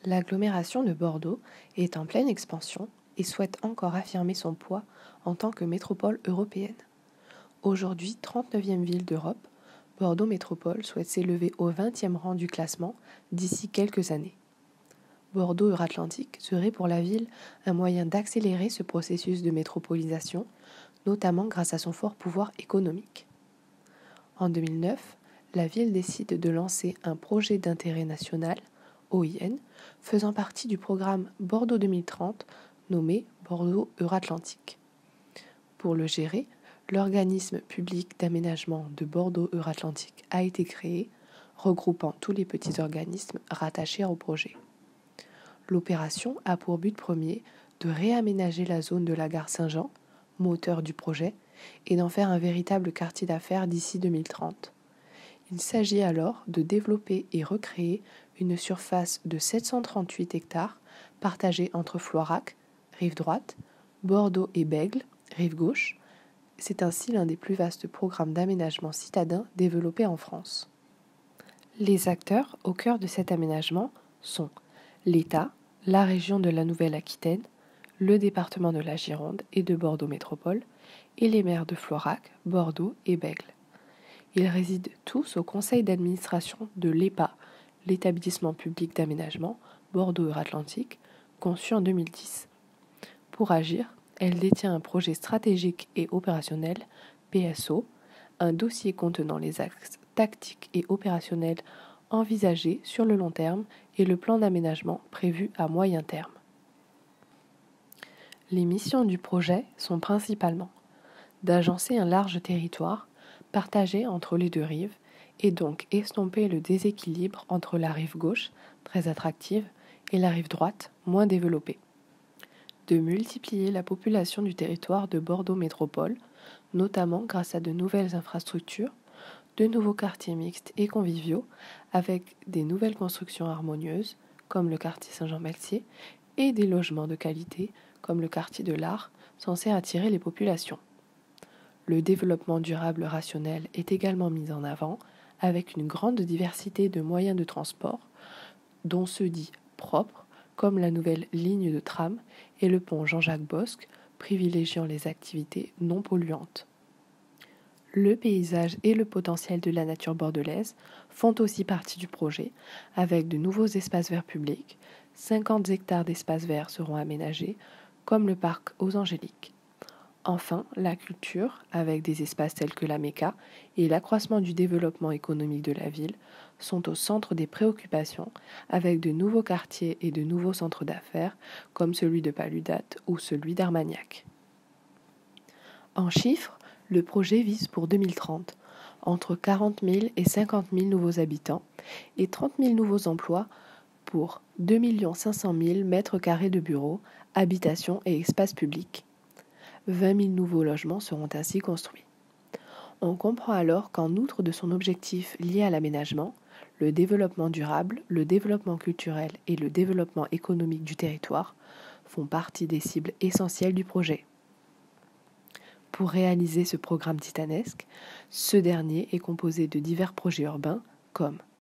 L'agglomération de Bordeaux est en pleine expansion et souhaite encore affirmer son poids en tant que métropole européenne. Aujourd'hui 39e ville d'Europe, Bordeaux Métropole souhaite s'élever au 20e rang du classement d'ici quelques années. Bordeaux Euratlantique serait pour la ville un moyen d'accélérer ce processus de métropolisation, notamment grâce à son fort pouvoir économique. En 2009, la ville décide de lancer un projet d'intérêt national, OIN, faisant partie du programme Bordeaux 2030, nommé Bordeaux Euratlantique. Pour le gérer, l'organisme public d'aménagement de Bordeaux Euratlantique a été créé, regroupant tous les petits organismes rattachés au projet. L'opération a pour but premier de réaménager la zone de la gare Saint-Jean, moteur du projet, et d'en faire un véritable quartier d'affaires d'ici 2030. Il s'agit alors de développer et recréer une surface de 738 hectares partagée entre Floirac, rive droite, Bordeaux et Bègles, rive gauche. C'est ainsi l'un des plus vastes programmes d'aménagement citadin développés en France. Les acteurs au cœur de cet aménagement sont l'État, la région de la Nouvelle-Aquitaine, le département de la Gironde et de Bordeaux Métropole, et les maires de Floirac, Bordeaux et Bègles. Ils résident tous au conseil d'administration de l'EPA, l'établissement public d'aménagement Bordeaux Euratlantique, conçu en 2010. Pour agir, elle détient un projet stratégique et opérationnel, PSO, un dossier contenant les axes tactiques et opérationnels envisagés sur le long terme et le plan d'aménagement prévu à moyen terme. Les missions du projet sont principalement d'agencer un large territoire partagé entre les deux rives et donc estomper le déséquilibre entre la rive gauche, très attractive, et la rive droite, moins développée. De multiplier la population du territoire de Bordeaux Métropole, notamment grâce à de nouvelles infrastructures, de nouveaux quartiers mixtes et conviviaux, avec des nouvelles constructions harmonieuses, comme le quartier Saint-Jean-Meltier, et des logements de qualité, comme le quartier de l'Art, censés attirer les populations. Le développement durable rationnel est également mis en avant, avec une grande diversité de moyens de transport, dont ceux dits propres, comme la nouvelle ligne de tram et le pont Jean-Jacques Bosque, privilégiant les activités non polluantes. Le paysage et le potentiel de la nature bordelaise font aussi partie du projet, avec de nouveaux espaces verts publics. 50 hectares d'espaces verts seront aménagés, comme le parc aux Angéliques. Enfin, la culture, avec des espaces tels que la Méca et l'accroissement du développement économique de la ville, sont au centre des préoccupations, avec de nouveaux quartiers et de nouveaux centres d'affaires, comme celui de Paludat ou celui d'Armagnac. En chiffres, le projet vise pour 2030 entre 40 000 et 50 000 nouveaux habitants et 30 000 nouveaux emplois pour 2 500 000 mètres carrés de bureaux, habitations et espaces publics. 20 000 nouveaux logements seront ainsi construits. On comprend alors qu'en outre de son objectif lié à l'aménagement, le développement durable, le développement culturel et le développement économique du territoire font partie des cibles essentielles du projet. Pour réaliser ce programme titanesque, ce dernier est composé de divers projets urbains comme